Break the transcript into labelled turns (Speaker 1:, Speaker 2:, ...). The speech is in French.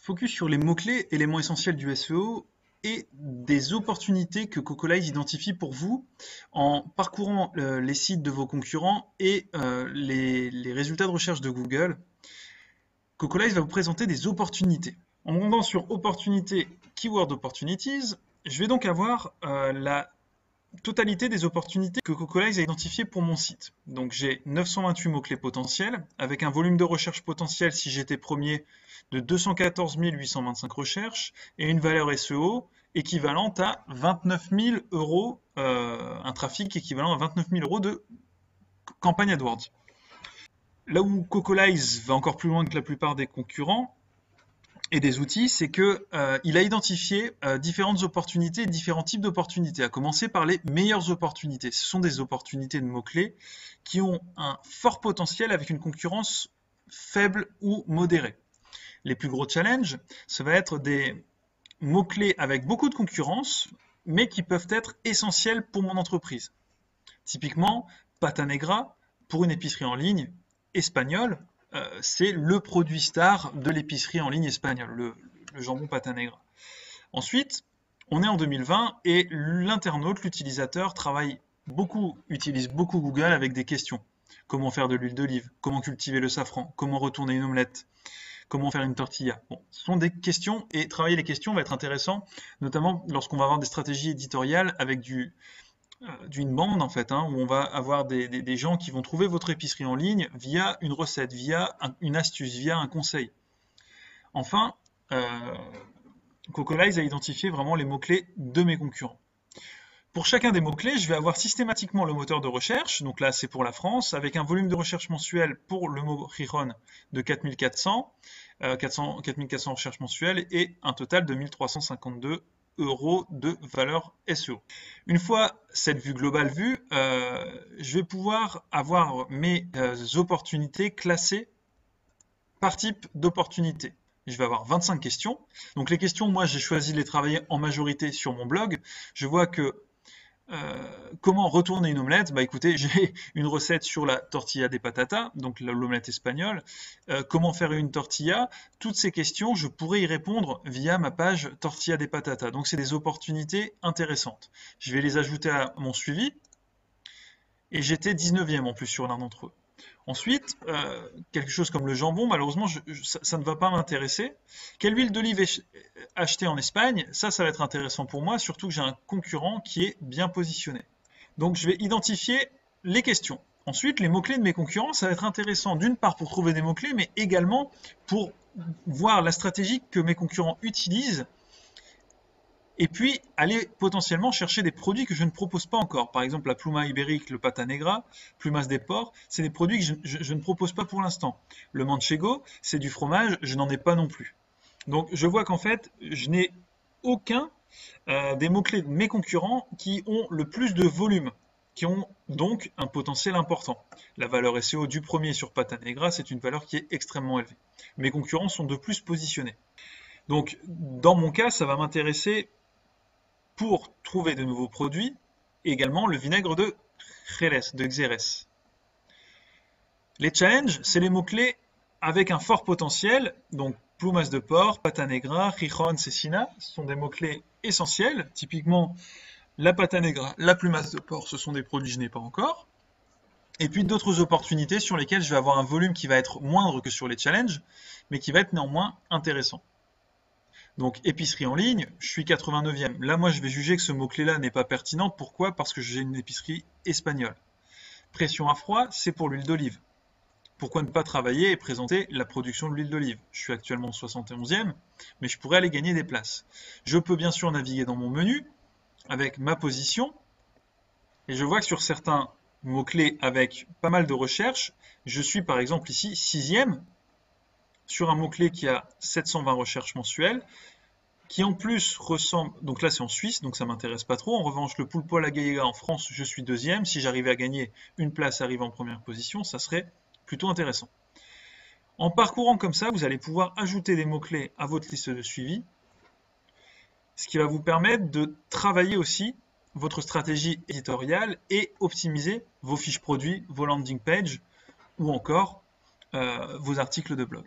Speaker 1: Focus sur les mots-clés, éléments essentiels du SEO et des opportunités que Cocolize identifie pour vous en parcourant les sites de vos concurrents et les résultats de recherche de Google. Cocolize va vous présenter des opportunités. En me rendant sur Opportunités, Keyword Opportunities, je vais donc avoir la totalité des opportunités que Cocolize a identifiées pour mon site. Donc j'ai 928 mots-clés potentiels, avec un volume de recherche potentiel si j'étais premier de 214 825 recherches et une valeur SEO équivalente à 29 000 euros, un trafic équivalent à 29 000 euros de campagne AdWords. Là où Cocolize va encore plus loin que la plupart des concurrents et des outils, c'est que il a identifié différentes opportunités, différents types d'opportunités, à commencer par les meilleures opportunités. Ce sont des opportunités de mots-clés qui ont un fort potentiel avec une concurrence faible ou modérée. Les plus gros challenges, ça va être des mots-clés avec beaucoup de concurrence, mais qui peuvent être essentiels pour mon entreprise. Typiquement, pata negra, pour une épicerie en ligne espagnole, c'est le produit star de l'épicerie en ligne espagnole, le jambon pata negra. Ensuite, on est en 2020 et l'internaute, l'utilisateur, utilise beaucoup Google avec des questions. Comment faire de l'huile d'olive? Comment cultiver le safran? Comment retourner une omelette? Comment faire une tortilla? Bon, ce sont des questions et travailler les questions va être intéressant, notamment lorsqu'on va avoir des stratégies éditoriales avec d'une bande en fait, où on va avoir des gens qui vont trouver votre épicerie en ligne via une recette, via une astuce, via un conseil. Enfin, Cocolize a identifié vraiment les mots-clés de mes concurrents. Pour chacun des mots-clés, je vais avoir systématiquement le moteur de recherche, donc là c'est pour la France, avec un volume de recherche mensuel pour le mot Giron de 4400 recherches mensuelles et un total de 1352 euros de valeur SEO. Une fois cette vue globale vue, je vais pouvoir avoir mes opportunités classées par type d'opportunité. Je vais avoir 25 questions. Donc les questions, moi j'ai choisi de les travailler en majorité sur mon blog. Je vois que comment retourner une omelette? Bah écoutez, j'ai une recette sur la tortilla de patata, donc l'omelette espagnole. Comment faire une tortilla? Toutes ces questions, je pourrais y répondre via ma page tortilla de patata. Donc c'est des opportunités intéressantes. Je vais les ajouter à mon suivi. Et j'étais 19e en plus sur l'un d'entre eux. Ensuite, quelque chose comme le jambon, malheureusement, ça ne va pas m'intéresser. Quelle huile d'olive acheter en Espagne? Ça va être intéressant pour moi, surtout que j'ai un concurrent qui est bien positionné. Donc, je vais identifier les questions. Ensuite, les mots-clés de mes concurrents, ça va être intéressant d'une part pour trouver des mots-clés, mais également pour voir la stratégie que mes concurrents utilisent et puis aller potentiellement chercher des produits que je ne propose pas encore. Par exemple, la pluma ibérique, le pata negra, plumas des porcs, c'est des produits que je ne propose pas pour l'instant. Le manchego, c'est du fromage, je n'en ai pas non plus. Donc je vois qu'en fait, je n'ai aucun des mots-clés de mes concurrents qui ont le plus de volume, qui ont donc un potentiel important. La valeur SEO du premier sur pata negra, c'est une valeur qui est extrêmement élevée. Mes concurrents sont de plus positionnés. Donc dans mon cas, ça va m'intéresser pour trouver de nouveaux produits, et également le vinaigre de Jerez, de Xérès. Les challenges, c'est les mots-clés avec un fort potentiel, donc plumas de porc, pata negra, Gijón, cecina, ce sont des mots-clés essentiels. Typiquement, la pata negra, la plumas de porc, ce sont des produits que je n'ai pas encore. Et puis d'autres opportunités sur lesquelles je vais avoir un volume qui va être moindre que sur les challenges, mais qui va être néanmoins intéressant. Donc épicerie en ligne, je suis 89e. Là, moi, je vais juger que ce mot-clé-là n'est pas pertinent. Pourquoi? Parce que j'ai une épicerie espagnole. Pression à froid, c'est pour l'huile d'olive. Pourquoi ne pas travailler et présenter la production de l'huile d'olive? Je suis actuellement 71e, mais je pourrais aller gagner des places. Je peux bien sûr naviguer dans mon menu avec ma position, et je vois que sur certains mots-clés avec pas mal de recherches, je suis par exemple ici 6e, sur un mot-clé qui a 720 recherches mensuelles, qui en plus ressemble, donc là c'est en Suisse, donc ça m'intéresse pas trop. En revanche, le pulpo à la gallega en France, je suis 2e. Si j'arrivais à gagner une place, arriver en première position, ça serait plutôt intéressant. En parcourant comme ça, vous allez pouvoir ajouter des mots-clés à votre liste de suivi, ce qui va vous permettre de travailler aussi votre stratégie éditoriale et optimiser vos fiches produits, vos landing pages ou encore vos articles de blog.